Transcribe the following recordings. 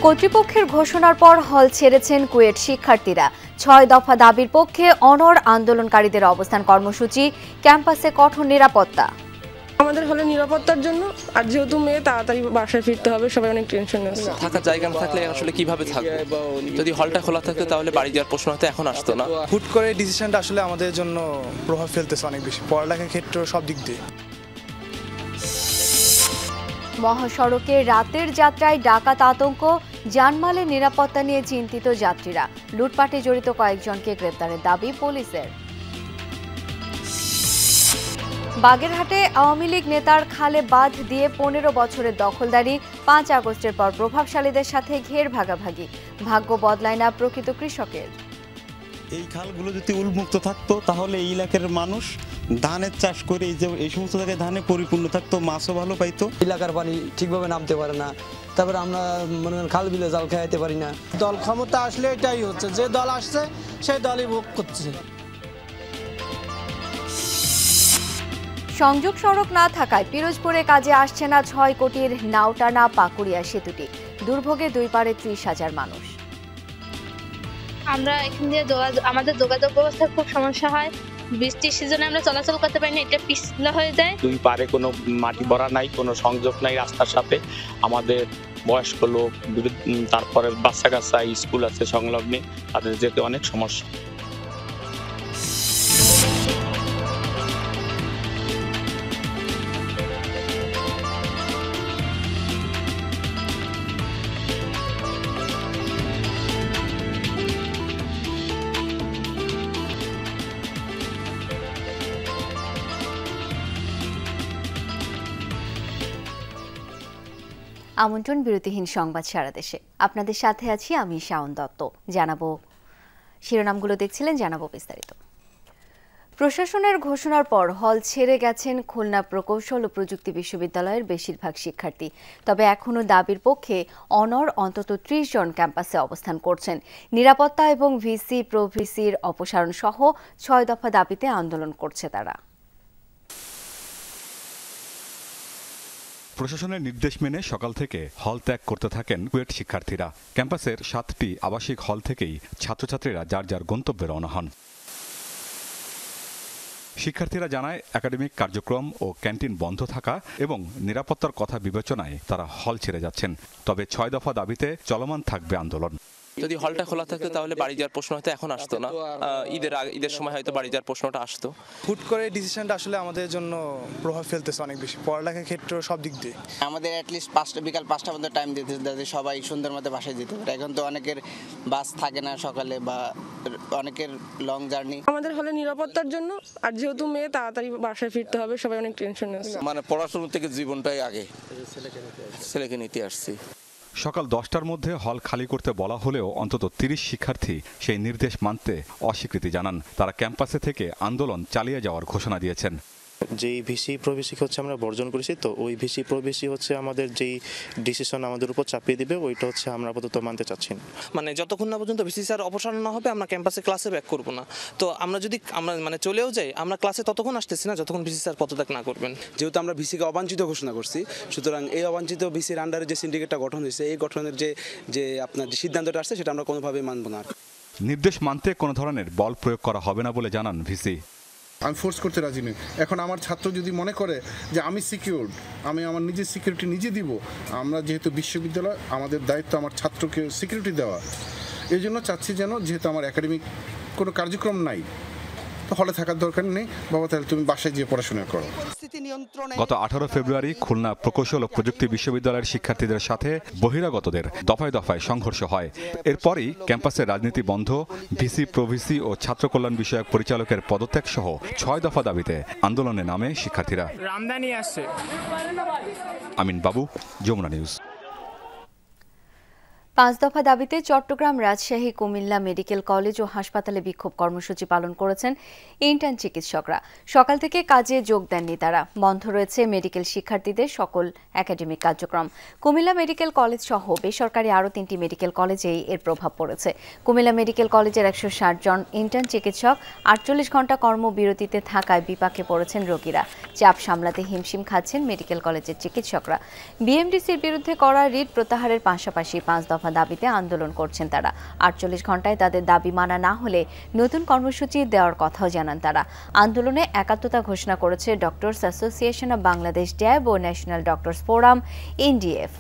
কর্তৃপক্ষের ঘোষণার পর হল ছেড়েছেন কুয়েট শিক্ষার্থীরা। ৬ দফা দাবির পক্ষে অনড় আন্দোলনকারীদের অবস্থান কর্মসূচি, ক্যাম্পাসে কঠোর নিরাপত্তা। আমাদের হলে নিরাপত্তার জন্য, আর যেহেতু মেয়ে তাড়াতাড়ি বাসায় ফিরতে হবে, সবাই অনেক টেনশন আছে। থাকার জায়গা না থাকলে আসলে কিভাবে থাকবো? যদি হলটা খোলা থাকতো তাহলে বাড়ি যাওয়ার প্রশ্ন হয়তো এখন আসতো না। হুট করে ডিসিশনটা আসলে আমাদের জন্য প্রভাব ফেলতেছে অনেক বেশি, পড়ালেখার ক্ষেত্রে সব দিক দিয়ে। মহাসড়কে রাতের যাত্রায় ডাকাত আতঙ্ক, জানমালের নিরাপত্তা নিয়ে চিন্তিত যাত্রীরা। লুটপাটে জড়িত কয়েকজনকে গ্রেপ্তারের দাবি পুলিশের। বাগেরহাটে আওয়ামী লীগ নেতার খালে বাঁধ দিয়ে ১৫ বছরের দখলদারি, ৫ আগস্টের পর প্রভাবশালীদের সাথে ঘের ভাগাভাগি। ভাগ্য বদলায় না প্রকৃত কৃষকের। এই খালগুলো যদি উন্মুক্ত থাকতো তাহলে এই এলাকার মানুষ ধানের চাষ করে এই সমস্ত জায়গায় ধানে পরিপূর্ণ থাকতো, মাছও ভালো পাইতো। এলাকার পানি ঠিকভাবে নামতে পারে না, তারপরে আমরা মনে করেন খাল বিলে জাল খাইতে পারি না। দল ক্ষমতা আসলে এটাই হচ্ছে, যে দল আসছে সেই দলই ভোগ করছে। সংযোগ সড়ক না থাকায় পিরোজপুরে কাজে আসছে না ৬ কোটির নাওটানা পাকুড়িয়া সেতুটি। দুর্ভোগে দুই পারে ৩০,০০০ মানুষ। আমরা এখান দিয়ে আমাদের যোগাযোগ ব্যবস্থার খুব সমস্যা হয়। বৃষ্টির সিজনে আমরা চলাচল করতে পারি না, এটা পিছলা হয়ে যায়। দুই পারে কোনো মাটি ভরা নাই, কোনো সংযোগ নাই রাস্তার সাথে। আমাদের বয়স্ক লোক, তারপরে বাচ্চা কাচ্চা স্কুল আছে সংলগ্নে, তাদের যেতে অনেক সমস্যা। আমন্ত্রণ বিরতিহীন সংবাদ সারা দেশে। আপনাদের সাথে আছি আমি শাওন দত্ত। জানাবো শিরোনামগুলো, দেখছিলেন, জানাবো বিস্তারিত। প্রশাসনের ঘোষণার পর হল ছেড়ে গেছেন খুলনা প্রকৌশল ও প্রযুক্তি বিশ্ববিদ্যালয়ের বেশিরভাগ শিক্ষার্থী। তবে এখনও দাবির পক্ষে অনড় অন্তত ৩০ জন ক্যাম্পাসে অবস্থান করছেন। নিরাপত্তা এবং ভিসি প্রভিসির অপসারণ সহ ৬ দফা দাবিতে আন্দোলন করছে তারা। প্রশাসনের নির্দেশ মেনে সকাল থেকে হল ত্যাগ করতে থাকেন কুয়েট শিক্ষার্থীরা। ক্যাম্পাসের ৭টি আবাসিক হল থেকেই ছাত্রছাত্রীরা যার যার গন্তব্যে রওনা হন। শিক্ষার্থীরা জানায় একাডেমিক কার্যক্রম ও ক্যান্টিন বন্ধ থাকা এবং নিরাপত্তার কথা বিবেচনায় তারা হল ছেড়ে যাচ্ছেন। তবে ৬ দফা দাবিতে চলমান থাকবে আন্দোলন। যদি হলটা খোলা থাকতো তাহলে বাড়ি যাওয়ার প্রশ্ন হয়তো এখন আসতো না। ঈদের সময় হয়তো বাড়ি যাওয়ার প্রশ্নটা আসতো। হুট করে ডিসিশনটা আসলে আমাদের জন্য প্রভাব ফেলতেছে অনেক বেশি, পড়ালেখার ক্ষেত্রে সব দিক দিয়ে। আমাদের অ্যাটলিস্ট বিকাল ৫টা মধ্যে টাইম দিতে, যাতে সবাই সুন্দর মতো বাসায় যেতে পারে। এখন তো অনেকের বাস থাকে না সকালে, বা অনেকের লং জার্নি। আমাদের হলে নিরাপত্তার জন্য, আর যেহেতু মেয়ে তাড়াতাড়ি বাসায় ফিরতে হবে, সবাই অনেক টেনশন আছে। মানে পড়াশোনা থেকে জীবনটাই আগে, ছেলেকে নিতে আসছি। সকাল ১০টার মধ্যে হল খালি করতে বলা হলেও অন্তত ৩০ শিক্ষার্থী সেই নির্দেশ মানতে অস্বীকৃতি জানান। তারা ক্যাম্পাসে থেকে আন্দোলন চালিয়ে যাওয়ার ঘোষণা দিয়েছেন। যেই ভিসি প্রবেশিক হচ্ছে আমরা বর্জন করেছি, তো ওই ভিসি প্রবেশি হচ্ছে আমাদের যেই ডিসিশন আমাদের উপর চাপিয়ে দিবে, ওইটা হচ্ছে আমরা আপাতত মানতে চাচ্ছি না। মানে যতক্ষণ না পর্যন্ত ভিসি স্যার অপসারণ না হবে, আমরা ক্যাম্পাসে ক্লাসে ব্যাক করব না। তো আমরা যদি মানে চলেও যাই, আমরা ক্লাসে ততক্ষণ আসতেছি না যতক্ষণ ভিসি স্যার পদত্যাগ না করবেন। যেহেতু আমরা ভিসিকে অবাঞ্ছিত ঘোষণা করছি, সুতরাং এই অবাঞ্ছিত ভিসির আন্ডারে যে সিন্ডিকেটটা গঠন হয়েছে, এই গঠনের যে আপনার যে সিদ্ধান্তটা আসছে, সেটা আমরা কোনোভাবেই মানব না। নির্দেশ মানতে কোনো ধরনের বল প্রয়োগ করা হবে না বলে জানান ভিসি। আমি ফোর্স করতে রাজি নই। এখন আমার ছাত্র যদি মনে করে যে আমি সিকিউরড, আমি আমার নিজের সিকিউরিটি নিজে দিব, আমরা যেহেতু বিশ্ববিদ্যালয়, আমাদের দায়িত্ব আমার ছাত্রকে সিকিউরিটি দেওয়া। এই জন্য চাচ্ছি যেন, যেহেতু আমার একাডেমিক কোনো কার্যক্রম নাই, তো হলে থাকার দরকার নেই, বাবা তাহলে তুমি বাসায় গিয়ে পড়াশোনা করো। গত ১৮ ফেব্রুয়ারি খুলনা প্রকৌশল ও প্রযুক্তি বিশ্ববিদ্যালয়ের শিক্ষার্থীদের সাথে বহিরাগতদের দফায় দফায় সংঘর্ষ হয়। এরপরই ক্যাম্পাসের রাজনীতি বন্ধ, ভিসি প্রভিসি ও ছাত্র কল্যাণ বিষয়ক পরিচালকের পদত্যাগ সহ ৬ দফা দাবিতে আন্দোলনে নামে শিক্ষার্থীরা। আমিন বাবু, যমুনা নিউজ। ৫ দফা দাবিতে চট্টগ্রাম, রাজশাহী, কুমিল্লা মেডিকেল কলেজ ও হাসপাতালে বিক্ষোভ কর্মসূচি পালন করেছেন ইন্টার্ন চিকিৎসকরা। সকাল থেকে কাজে যোগ দেননি তারা। বন্ধ রয়েছে মেডিকেল শিক্ষার্থীদের সকল একাডেমিক কার্যক্রম। কুমিল্লা মেডিকেল কলেজ সহ বেসরকারি আরও ৩টি মেডিকেল কলেজেই এর প্রভাব পড়েছে। কুমিল্লা মেডিকেল কলেজের ১৬০ জন ইন্টার্ন চিকিৎসক ৪৮ ঘণ্টা কর্মবিরতিতে থাকায় বিপাকে পড়েছেন রোগীরা। চাপ সামলাতে হিমশিম খাচ্ছেন মেডিকেল কলেজের চিকিৎসকরা। বিএমডিসির বিরুদ্ধে করা রিট প্রত্যাহারের পাশাপাশি ৫ দফা দফা দাবিতে আন্দোলন করছেন তারা। 48 ঘন্টায় তাদের দাবি মানা না হলে নতুন কর্মসূচি দেওয়ার কথাও জানান তারা। আন্দোলনে একাত্মতা ঘোষণা করেছে doctors association of Bangladesh DAB ও ন্যাশনাল ডক্টরস ফোরাম এনডিএফ।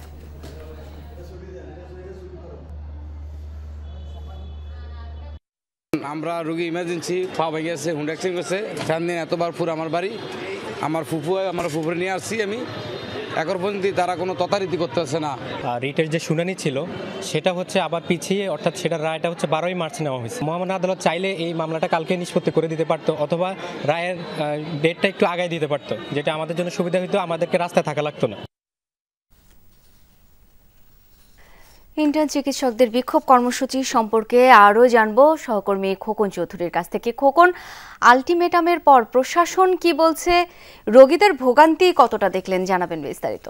আমরা রোগী ইমার্জেন্সি পা ভেঙে গেছে, হুন্ডা অ্যাক্সিডেন্ট করছে, ফ্যান দিন এতবার পুরো আমার বাড়ি, আমার ফুফুরে নিয়ে আসছি আমি। এখন পর্যন্ত তারা কোনো তথারীতি করতেছে না। রিটের যে শুনানি ছিল সেটা হচ্ছে আবার পিছিয়ে, অর্থাৎ সেটার রায়টা হচ্ছে 12ই মার্চ নেওয়া হয়েছে। মহামান্য আদালত চাইলে এই মামলাটা কালকে নিষ্পত্তি করে দিতে পারতো, অথবা রায়ের ডেটটা একটু আগায় দিতে পারতো, যেটা আমাদের জন্য সুবিধা হতো, আমাদেরকে রাস্তায় থাকা লাগতো না। ইন্টার্ন চিকিৎসকদের বিক্ষোভ কর্মসূচি সম্পর্কে আরও জানবো সহকর্মী খোকন চৌধুরীর কাছ থেকে। খোকন, আলটিমেটামের পর প্রশাসন কি বলছে, রোগীদের ভোগান্তি কতটা দেখলেন, জানাবেন বিস্তারিত।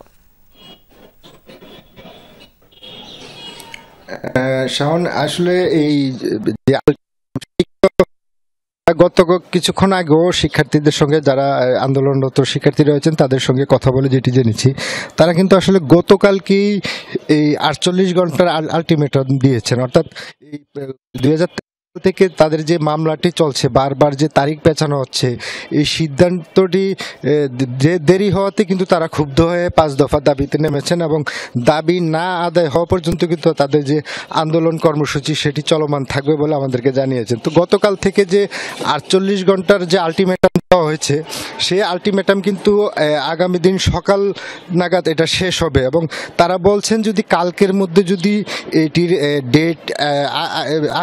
শাওন, আসলে এই গত কিছুক্ষণ আগেও শিক্ষার্থীদের সঙ্গে যারা আন্দোলনরত শিক্ষার্থী রয়েছেন তাদের সঙ্গে কথা বলে যেটি জেনেছি, তারা কিন্তু আসলে গতকালকেই এই 48 ঘন্টার আলটিমেটাম দিয়েছেন। অর্থাৎ এই 2013 থেকে তাদের যে মামলাটি চলছে, বারবার যে তারিখ পেছানো হচ্ছে, এই সিদ্ধান্তটি যে দেরি হওয়াতে কিন্তু তারা ক্ষুব্ধ হয়ে 5 দফা দাবিতে নেমেছেন এবং দাবি না আদায় হওয়া পর্যন্ত কিন্তু তাদের যে আন্দোলন কর্মসূচি সেটি চলমান থাকবে বলে আমাদেরকে জানিয়েছেন। তো গতকাল থেকে যে 48 ঘন্টার যে আলটিমেটাম দেওয়া হয়েছে, সেই আলটিমেটাম কিন্তু আগামী দিন সকাল নাগাদ এটা শেষ হবে এবং তারা বলছেন যদি কালকের মধ্যে যদি এটির ডেট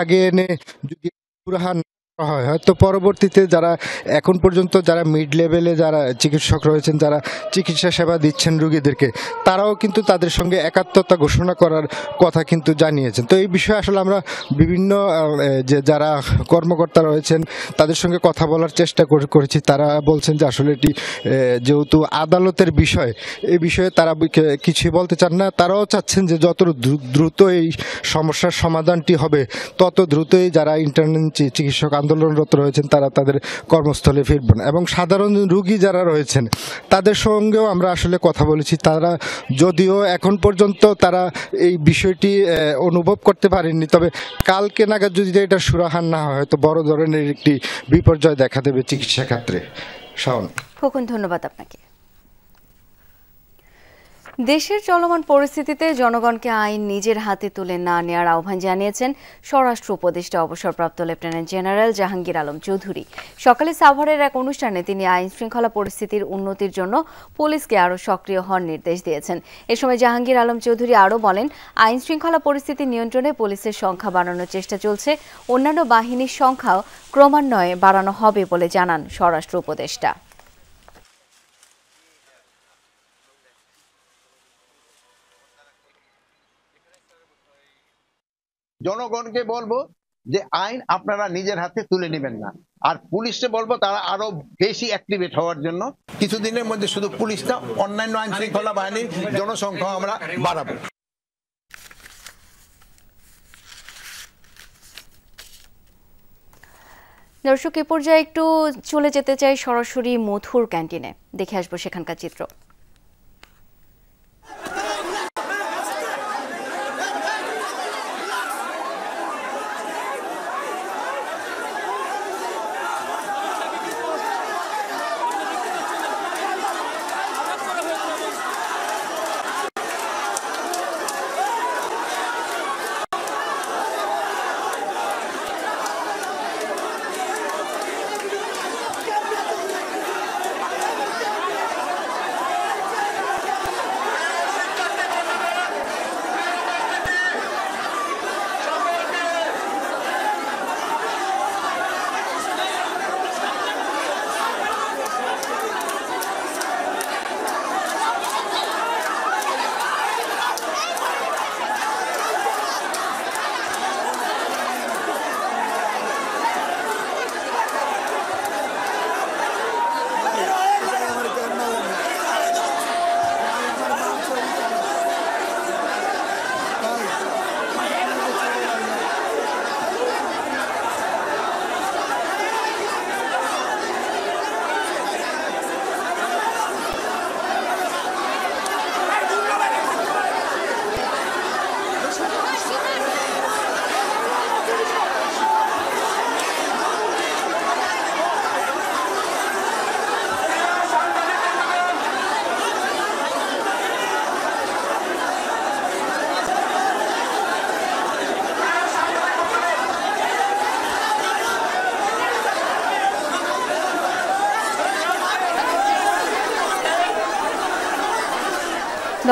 আগে এনে যদি সুরাহা হয়, হয়তো পরবর্তীতে যারা এখন পর্যন্ত যারা মিড লেভেলে যারা চিকিৎসক রয়েছেন, যারা চিকিৎসা সেবা দিচ্ছেন রোগীদেরকে, তারাও কিন্তু তাদের সঙ্গে একাত্মতা ঘোষণা করার কথা কিন্তু জানিয়েছেন। তো এই বিষয়ে আসলে আমরা বিভিন্ন যে যারা কর্মকর্তা রয়েছেন তাদের সঙ্গে কথা বলার চেষ্টা করেছি। তারা বলছেন যে আসলে এটি যেহেতু আদালতের বিষয়, এই বিষয়ে তারা কিছুই বলতে চান না। তারাও চাচ্ছেন যে যত দ্রুত এই সমস্যার সমাধানটি হবে তত দ্রুতই যারা ইন্টার্ন চিকিৎসক আন্দোলনরত রয়েছেন তারা তাদের কর্মস্থলে ফিরবেন। এবং সাধারণ রোগী যারা রয়েছেন তাদের সঙ্গেও আমরা আসলে কথা বলেছি। তারা যদিও এখন পর্যন্ত তারা এই বিষয়টি অনুভব করতে পারেননি, তবে কালকে নাগাদ যদি এটা সুরাহা না হয় তো বড় ধরনের একটি বিপর্যয় দেখা দেবে চিকিৎসা ক্ষেত্রে। শাওন, খোকন, ধন্যবাদ আপনাকে। দেশের চলমান পরিস্থিতিতে জনগণকে আইন নিজের হাতে তুলে না নেওয়ার আহ্বান জানিয়েছেন স্বরাষ্ট্র উপদেষ্টা অবসরপ্রাপ্ত লেফটেন্যান্ট জেনারেল জাহাঙ্গীর আলম চৌধুরী। সকালে সাভারের এক অনুষ্ঠানে তিনি আইন শৃঙ্খলা পরিস্থিতির উন্নতির জন্য পুলিশকে আরও সক্রিয় হওয়ার নির্দেশ দিয়েছেন। এ সময় জাহাঙ্গীর আলম চৌধুরী আরও বলেন, আইন শৃঙ্খলা পরিস্থিতি নিয়ন্ত্রণে পুলিশের সংখ্যা বাড়ানোর চেষ্টা চলছে, অন্যান্য বাহিনীর সংখ্যাও ক্রমান্বয়ে বাড়ানো হবে বলে জানান স্বরাষ্ট্র উপদেষ্টা। জনগণকে বলবো যে আইন আপনারা নিজের হাতে তুলে নেবেন না, আর পুলিশকে বলবো তারা আরো বেশি অ্যাক্টিভেট হওয়ার জন্য। কিছুদিনের মধ্যে শুধু পুলিশটা, অন্যান্য আইন শৃঙ্খলা বাহিনীর জনসংখ্যা আমরা বাড়াবো। দর্শক, এ পর্যায়ে একটু চলে যেতে চাই সরাসরি মধুর ক্যান্টিনে, দেখে আসবো সেখানকার চিত্র।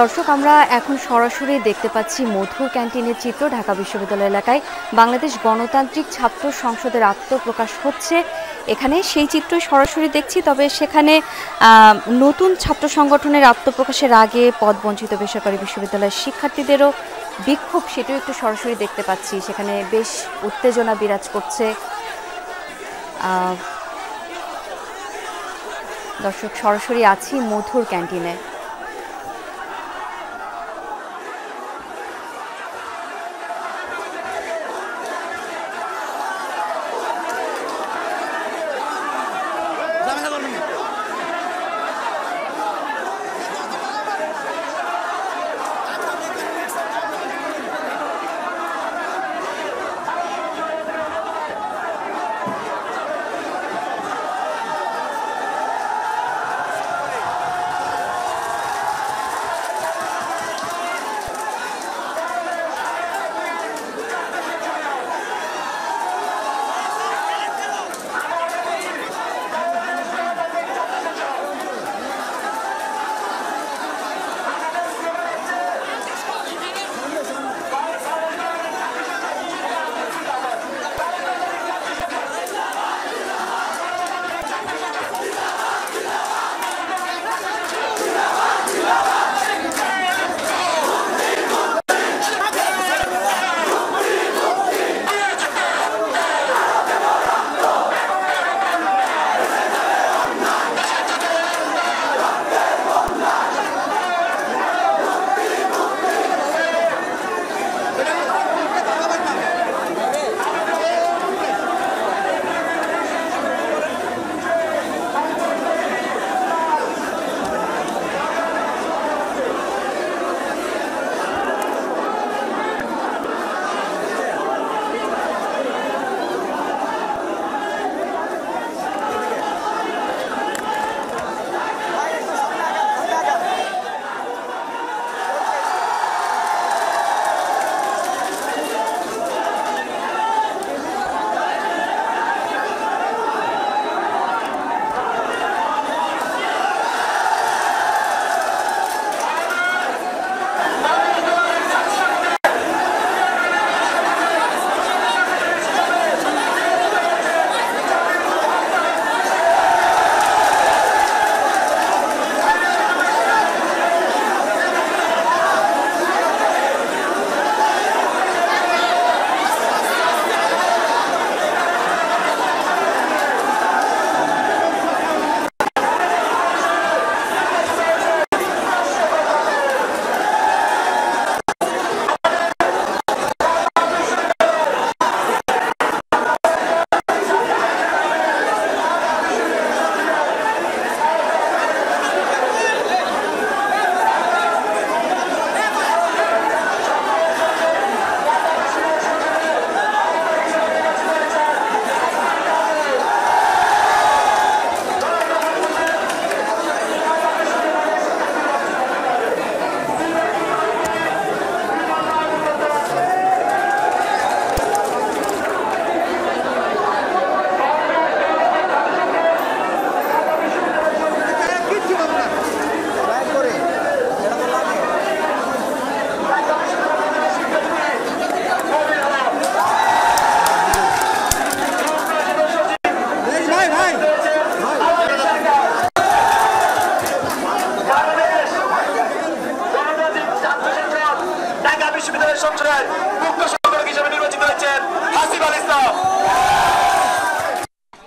দর্শক, আমরা এখন সরাসরি দেখতে পাচ্ছি মধুর ক্যান্টিনের চিত্র। ঢাকা বিশ্ববিদ্যালয় এলাকায় বাংলাদেশ গণতান্ত্রিক ছাত্র সংসদের আত্মপ্রকাশ হচ্ছে, এখানে সেই চিত্রই সরাসরি দেখছি। তবে সেখানে নতুন ছাত্র সংগঠনের আত্মপ্রকাশের আগে পদবঞ্চিত বেসরকারি বিশ্ববিদ্যালয়ের শিক্ষার্থীদেরও বিক্ষোভ, সেটাও একটু সরাসরি দেখতে পাচ্ছি। সেখানে বেশ উত্তেজনা বিরাজ করছে। দর্শক, সরাসরি আছি মধুর ক্যান্টিনে। সংসদের মুখ্য সংগঠক হিসেবে নির্বাচিত হয়েছেন হাসিব আল ইসলাম।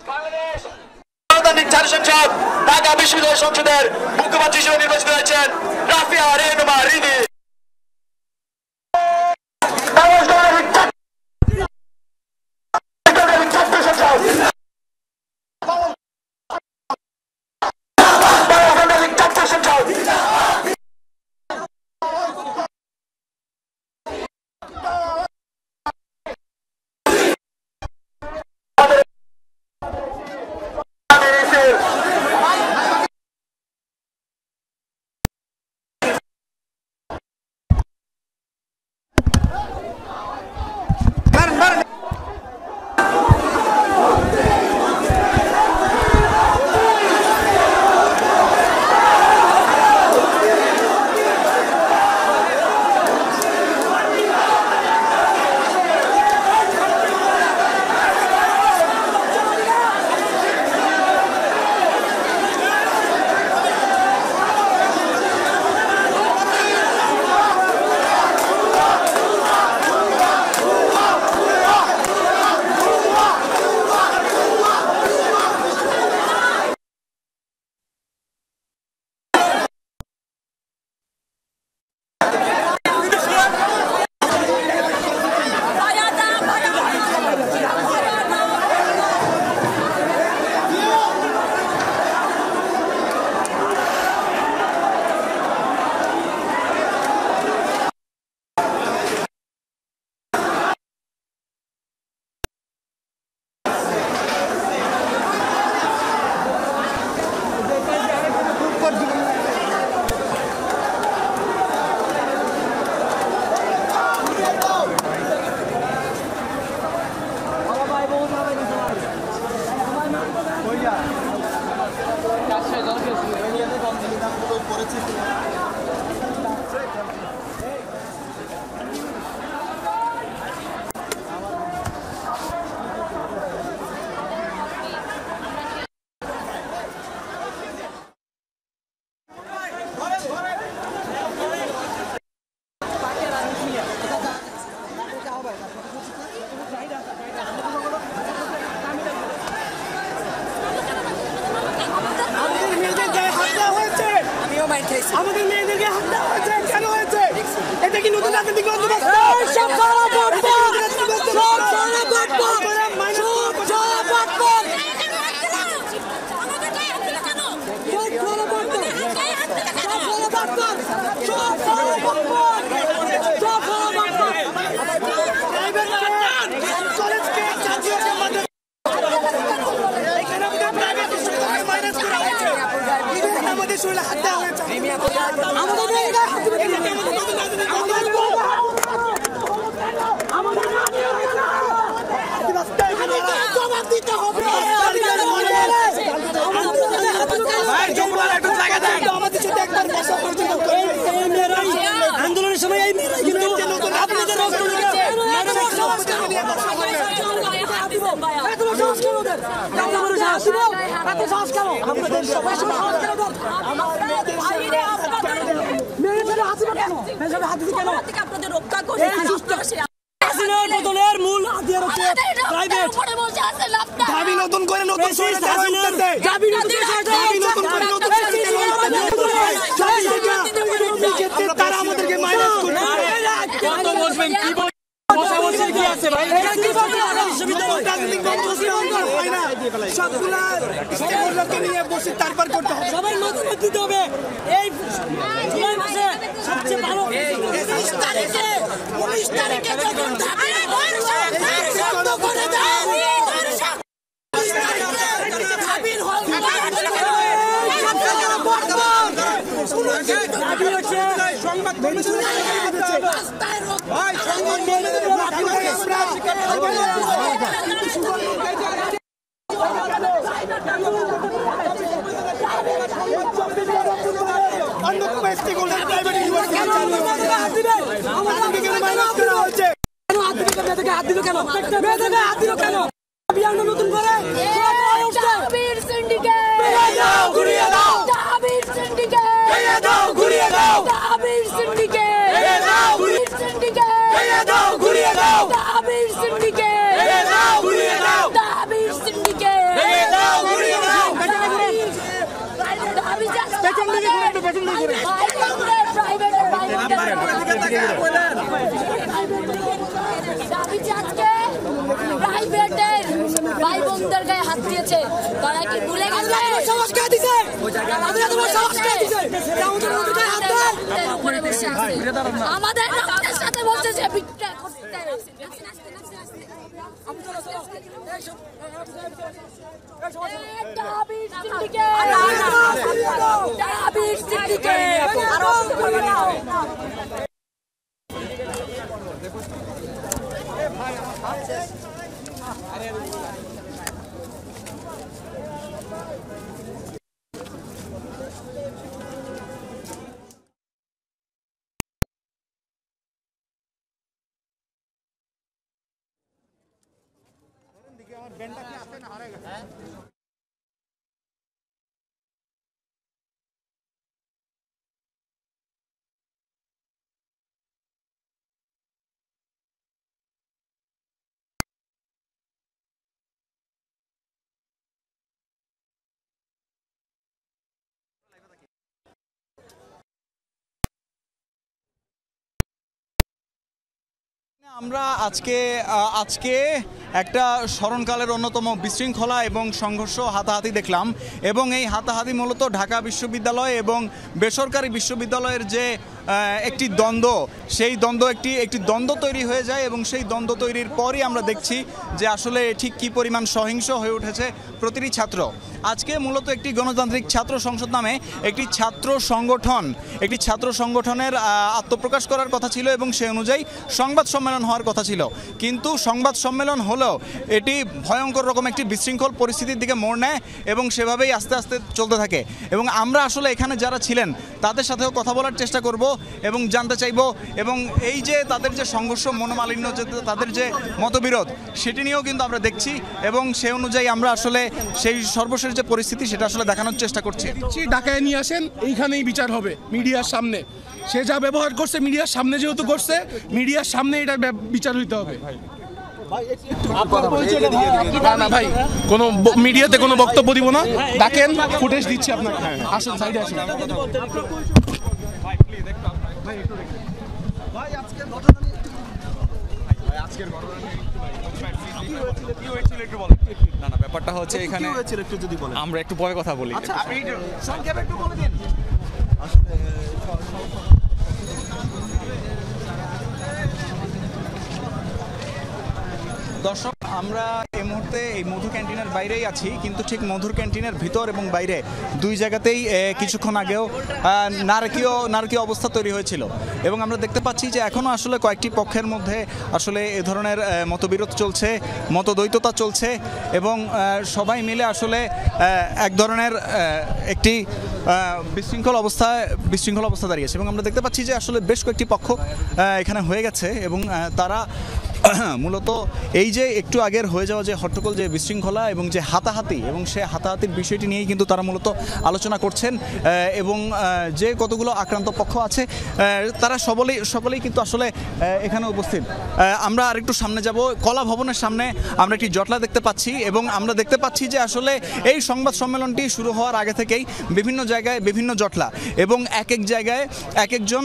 বাংলাদেশ গণতান্ত্রিক ছাত্র সংসদ ঢাকা বিশ্ববিদ্যালয় সংসদের মুখপাত্র হিসেবে নির্বাচিত হয়েছেন রাফিয়া রেহনুমা রিনি। আমাদের মেয়েদেরকে হত্যা হয়েছে কেন হয়েছে? এটা কি নতুন রাজনৈতিক বন্দোবস্ত? সব খারাপ আমাদের শরীরে হত্যা হয়েছে আন্দোলনের সময় এই আপনাদের বদলের মূল হাতিয়ার হচ্ছে প্রাইভেট দাবি নতুন করে নতুন তারা আমাদেরকে মাইনাস করবে তারপর করতে হবে সবাই নতুন দিতে হবে। এই জুলাই মাসে সবচেয়ে ভালো 19 তারিখে যখন নতুন করে ভাই বোনদের গায়ে হাত দিয়েছে, তারা কি ভুলে গেছে? আমাদের সাথে বসেছে ভিক্ষা করতে। আমরা আজকে একটা স্মরণকালের অন্যতম বিশৃঙ্খলা এবং সংঘর্ষ হাতাহাতি দেখলাম, এবং এই হাতাহাতি মূলত ঢাকা বিশ্ববিদ্যালয় এবং বেসরকারি বিশ্ববিদ্যালয়ের যে একটি দ্বন্দ্ব, সেই দ্বন্দ্ব একটি দ্বন্দ্ব তৈরি হয়ে যায়, এবং সেই দ্বন্দ্ব তৈরির পরই আমরা দেখছি যে আসলে ঠিক কী পরিমাণ সহিংস হয়ে উঠেছে প্রতিটি ছাত্র। আজকে মূলত একটি গণতান্ত্রিক ছাত্র সংসদ নামে একটি ছাত্র সংগঠনের আত্মপ্রকাশ করার কথা ছিল, এবং সেই অনুযায়ী সংবাদ সম্মেলন হওয়ার কথা ছিল, কিন্তু সংবাদ সম্মেলন হলেও এটি ভয়ঙ্কর রকম একটি বিশৃঙ্খল পরিস্থিতির দিকে মোড় নেয়, এবং সেভাবেই আস্তে আস্তে চলতে থাকে। এবং আমরা আসলে এখানে যারা ছিলেন তাদের সাথেও কথা বলার চেষ্টা করব এবং জানতে চাইব, এবং এই যে তাদের যে সংঘর্ষ, মনোমালিন্য, যে তাদের যে মতবিরোধ, সেটি নিয়েও কিন্তু আমরা দেখছি, এবং সেই অনুযায়ী আমরা আসলে সেই সর্বশেষ যে পরিস্থিতি সেটা আসলে দেখানোর চেষ্টা করছি। ঢাকায় নিয়ে আসেন, এইখানেই বিচার হবে মিডিয়ার সামনে। সে যা ব্যবহার করছে মিডিয়ার সামনে, যেহেতু করছে মিডিয়ার সামনে এটা বিচার হইতে হবে। না ভাই, কোনো মিডিয়াতে কোনো বক্তব্য দিব না, ডাকেন, ফুটেজ দিচ্ছি আপনাকে। আসুন, সাইডে আসুন। ব্যাপারটা হচ্ছে এখানে আমরা একটু পরে কথা বলি। দর্শক, আমরা এই মুহূর্তে এই মধু ক্যান্টিনের বাইরেই আছি, কিন্তু ঠিক মধুর ক্যান্টিনের ভিতর এবং বাইরে দুই জায়গাতেই কিছুক্ষণ আগেও নারকীয় অবস্থা তৈরি হয়েছিল এবং আমরা দেখতে পাচ্ছি যে এখনও আসলে কয়েকটি পক্ষের মধ্যে আসলে এ ধরনের মতবিরোধ চলছে, মতদ্বৈততা চলছে এবং সবাই মিলে আসলে এক ধরনের একটি বিশৃঙ্খল অবস্থা দাঁড়িয়েছে এবং আমরা দেখতে পাচ্ছি যে আসলে বেশ কয়েকটি পক্ষ এখানে হয়ে গেছে এবং তারা মূলত এই যে একটু আগের হয়ে যাওয়া যে হট্টগোল, যে বিশৃঙ্খলা এবং যে হাতাহাতি এবং সে হাতাহাতির বিষয়টি নিয়েই কিন্তু তারা মূলত আলোচনা করছেন এবং যে কতগুলো আক্রান্ত পক্ষ আছে তারা সকলেই কিন্তু আসলে এখানে উপস্থিত। আমরা আরেকটু সামনে যাব, কলা ভবনের সামনে আমরা একটি জটলা দেখতে পাচ্ছি এবং আমরা দেখতে পাচ্ছি যে আসলে এই সংবাদ সম্মেলনটি শুরু হওয়ার আগে থেকেই বিভিন্ন জায়গায় বিভিন্ন জটলা এবং এক এক জায়গায় এক একজন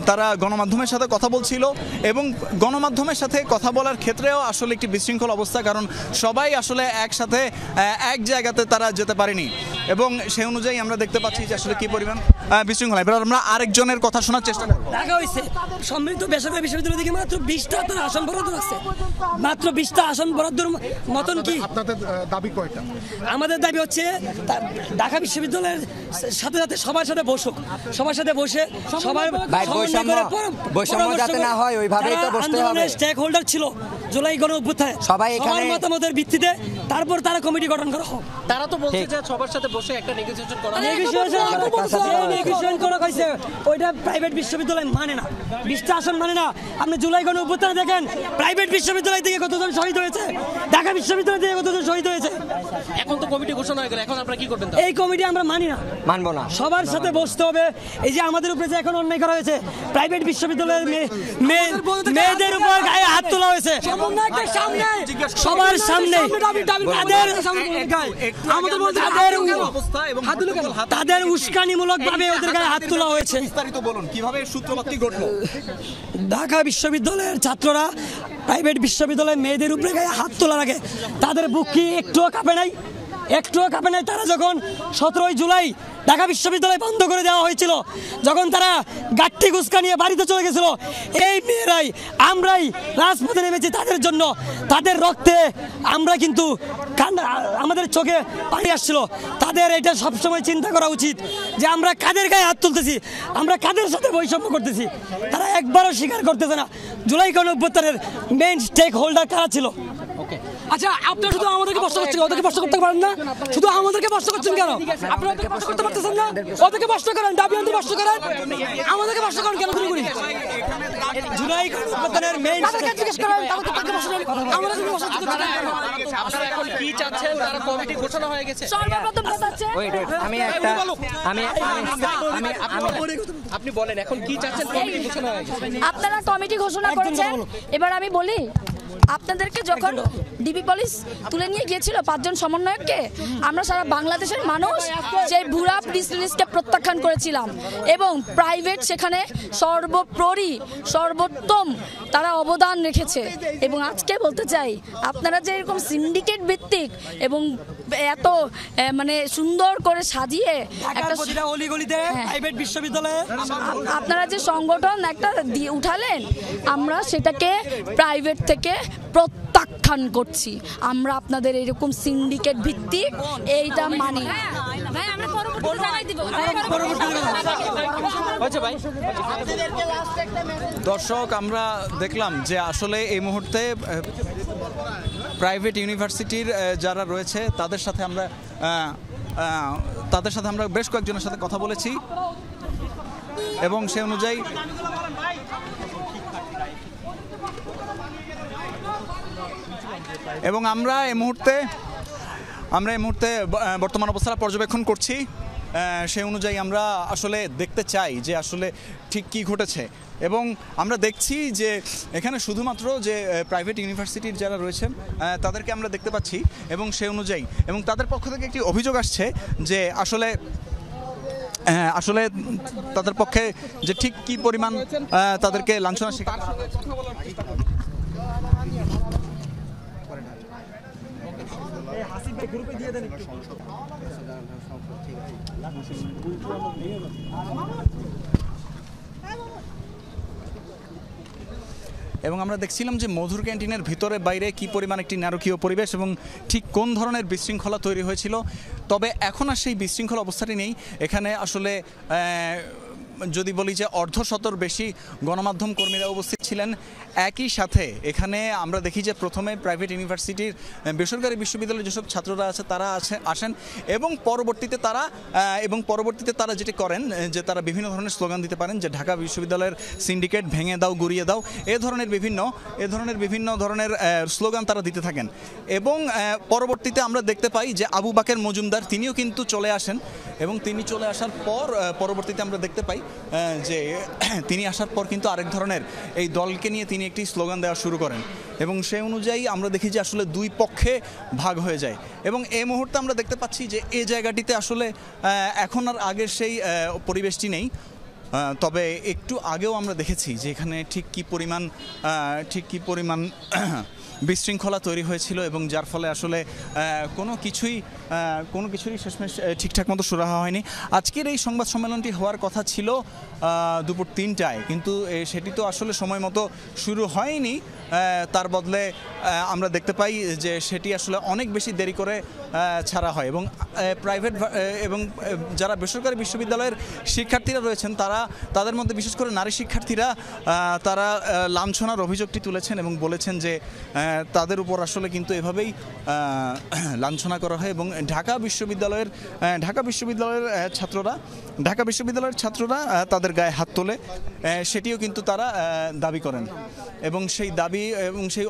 তারা গণমাধ্যমের সাথে কথা বলছিল এবং গণমাধ্যমের সাথে কথা বলার ক্ষেত্রেও আসলে একটি বিশৃঙ্খল অবস্থা, কারণ সবাই আসলে একসাথে এক জায়গাতে তারা যেতে পারেনি এবং সেই অনুযায়ী আমরা দেখতে পাচ্ছি যে আসলে কি পরিমাণ বিশৃঙ্খল। এবার আমরা আরেকজনের কথা শোনার চেষ্টা করব। ঢাকা হয়েছে সমৃদ্ধ বেসরকারি বিশ্ববিদ্যালয় থেকে মাত্র 20টা আসন বরাদ্দ আছে, মাত্র 20টা আসন বরাদ্দের মতন কি আপনাদের দাবি কয়টা? আমাদের দাবি হচ্ছে ঢাকা বিশ্ববিদ্যালয়ের সাথে সাথে সবার সাথে বসুক, সবার সাথে বসে সবার বৈষম্য যাতে না হয় ওইভাবেই তো বসতে হবে। স্টেক হোল্ডার ছিল জুলাই গণ অভ্যুত্থানে, সবাই এখানে মতামতের ভিত্তিতে তারপর তারা কমিটি গঠন করা হোক। তারা তো বলছে যে সবার সাথে বসে একটা নেগোসিয়েশন করা হয়েছে, ওইটা প্রাইভেট বিশ্ববিদ্যালয় মানে না, 20টা আসন মানে না। আপনি জুলাই গণ অভ্যুত্থানে দেখেন প্রাইভেট বিশ্ববিদ্যালয় থেকে কতজন শহীদ হয়েছে, ঢাকা বিশ্ববিদ্যালয় থেকে কতজন শহীদ হয়েছে। এখন তো কমিটি ঘোষণা হয়ে গেল, এখন আপনারা কি করবেন? এই কমিটি আমরা মানি না, মানবো না, সবার সাথে বসতে হবে। এই যে আমাদের উপরে যে এখন অন্যায় করা হয়েছে, প্রাইভেট বিশ্ববিদ্যালয়ের মেয়েদের উপর গায়ে হাত তোলা হয়েছে সবার সামনে, তাদের উস্কানিমূলক ভাবে ওদের গায়ে হাত তোলা হয়েছে। ঢাকা বিশ্ববিদ্যালয়ের ছাত্ররা প্রাইভেট বিশ্ববিদ্যালয়ের মেয়েদের উপরে গায়ে হাত তোলার আগে তাদের বুক কি একটুও কাঁপে নাই? তারা যখন 17 জুলাই ঢাকা বিশ্ববিদ্যালয় বন্ধ করে দেওয়া হয়েছিল, যখন তারা গাট্টি গুস্কা নিয়ে বাড়িতে চলে গেছিল, এই মেয়েরাই আমরাই রাজপথে নেমেছি তাদের জন্য। তাদের রক্তে আমরা কিন্তু আমাদের চোখে পানি আসছিল। তাদের এটা সবসময় চিন্তা করা উচিত যে আমরা কাদের গায়ে হাত তুলতেছি, আমরা কাদের সাথে বৈষম্য করতেছি। তারা একবারও স্বীকার করতেছে না জুলাই গণ অভ্যুত্থানের মেইন স্টেক হোল্ডার কারা ছিল। আচ্ছা, আপনারা শুধু আমাদেরকে প্রশ্ন করছেন, ওদেরকে প্রশ্ন করতে পারেন না? শুধু আমাদেরকে প্রশ্ন করছেন কেন? আপনারা ওদেরকে প্রশ্ন করতে পারতেছেন না? ওদেরকে প্রশ্ন করেন, দাবিয়ানদের প্রশ্ন করেন, আমাদেরকে প্রশ্ন করেন কেন? ঘুরি জুলাই গণঅভ্যুত্থানের মেইন জিজ্ঞেস করেন, তাদেরকে প্রশ্ন করেন, আমরা যদি প্রশ্ন করতে পারি আপনারা এখন কি চাচ্ছেন? তারা কমিটি ঘোষণা হয়ে গেছে। সর্বপ্রথম চাচ্ছে আপনি বলেন এখন কি চাচ্ছেন? কমিটি ঘোষণা হয়ে গেছে, আপনারা কমিটি ঘোষণা করেছেন। এবার আমি বলি, আপনাদেরকে যখন ডিবি পুলিশ তুলে নিয়ে গিয়েছিল 5 জন সমন্বয়ককে, আমরা সারা বাংলাদেশের মানুষ সেই ভুয়া প্রেস রিলিজকে প্রত্যাখ্যান করেছিলাম এবং প্রাইভেট সেখানে সর্বোত্তম তারা অবদান রেখেছে। এবং আজকে বলতে চাই, আপনারা যে এরকম সিন্ডিকেট ভিত্তিক এবং এত মানে সুন্দর করে সাজিয়ে একটা অলিগলিতে প্রাইভেট বিশ্ববিদ্যালয়ে আপনারা যে সংগঠন একটা উঠালেন, আমরা সেটাকে প্রাইভেট থেকে প্রত্যাখ্যান করছি। আমরা আপনাদের এরকম সিন্ডিকেট ভিত্তিক এইটা মানি। দর্শক, আমরা দেখলাম যে আসলে এই মুহূর্তে প্রাইভেট ইউনিভার্সিটির যারা রয়েছে তাদের সাথে আমরা বেশ কয়েকজনের সাথে কথা বলেছি এবং সে অনুযায়ী আমরা এই মুহূর্তে বর্তমান অবস্থা পর্যবেক্ষণ করছি। সেই অনুযায়ী আমরা আসলে দেখতে চাই যে আসলে ঠিক কি ঘটেছে এবং আমরা দেখছি যে এখানে শুধুমাত্র যে প্রাইভেট ইউনিভার্সিটির যারা রয়েছেন তাদেরকে আমরা দেখতে পাচ্ছি এবং সেই অনুযায়ী এবং তাদের পক্ষ থেকে একটি অভিযোগ আসছে যে আসলে আসলে তাদের পক্ষে যে ঠিক কি পরিমাণ তাদেরকে লাঞ্ছনা শিকার এবং আমরা দেখছিলাম যে মধুর ক্যান্টিনের ভিতরে বাইরে কি পরিমাণ একটি নারকীয় পরিবেশ এবং ঠিক কোন ধরনের বিশৃঙ্খলা তৈরি হয়েছিল। তবে এখন আর সেই বিশৃঙ্খল অবস্থাটি নেই। এখানে আসলে যদি বলি যে অর্ধশতর বেশি গণমাধ্যম কর্মীরা উপস্থিত ছিলেন। একই সাথে এখানে আমরা দেখি যে প্রথমে প্রাইভেট ইউনিভার্সিটির বেসরকারি বিশ্ববিদ্যালয়ের যেসব ছাত্ররা আছে তারা আসেন এবং পরবর্তীতে তারা যেটি করেন যে তারা বিভিন্ন ধরনের স্লোগান দিতে পারেন যে ঢাকা বিশ্ববিদ্যালয়ের সিন্ডিকেট ভেঙে দাও, গুড়িয়ে দাও, এ ধরনের বিভিন্ন ধরনের স্লোগান তারা দিতে থাকেন। এবং পরবর্তীতে আমরা দেখতে পাই যে আবু বাকের মজুমদার তিনিও কিন্তু চলে আসেন এবং তিনি চলে আসার পর পরবর্তীতে আমরা দেখতে পাই যে তিনি আসার পর কিন্তু আরেক ধরনের এই দলকে নিয়ে তিনি একটি স্লোগান দেওয়া শুরু করেন এবং সেই অনুযায়ী আমরা দেখি যে আসলে দুই পক্ষে ভাগ হয়ে যায়। এবং এই মুহূর্তে আমরা দেখতে পাচ্ছি যে এই জায়গাটিতে আসলে এখন আর আগের সেই পরিবেশটি নেই। তবে একটু আগেও আমরা দেখেছি যে এখানে ঠিক কি পরিমাণ বিশৃঙ্খলা তৈরি হয়েছিল এবং যার ফলে আসলে কোনো কিছুই শেষমেশ ঠিকঠাক মতো সুরাহা হয়নি। আজকের এই সংবাদ সম্মেলনটি হওয়ার কথা ছিল দুপুর 3টায়, কিন্তু সেটি তো আসলে সময় মতো শুরু হয়নি। তার বদলে আমরা দেখতে পাই যে সেটি আসলে অনেক বেশি দেরি করে ছাড়া হয় এবং প্রাইভেট এবং যারা বেসরকারি বিশ্ববিদ্যালয়ের শিক্ষার্থীরা রয়েছেন তাদের মধ্যে বিশেষ করে নারী শিক্ষার্থীরা তারা লাঞ্ছনার অভিযোগটি তুলেছেন এবং বলেছেন যে তাদের উপর আসলে কিন্তু এভাবেই লাঞ্ছনা করা হয় এবং ঢাকা বিশ্ববিদ্যালয়ের ছাত্ররা তাদের গায়ে হাত তোলে, সেটিও কিন্তু তারা দাবি করেন এবং সেই দাবি এবং সেই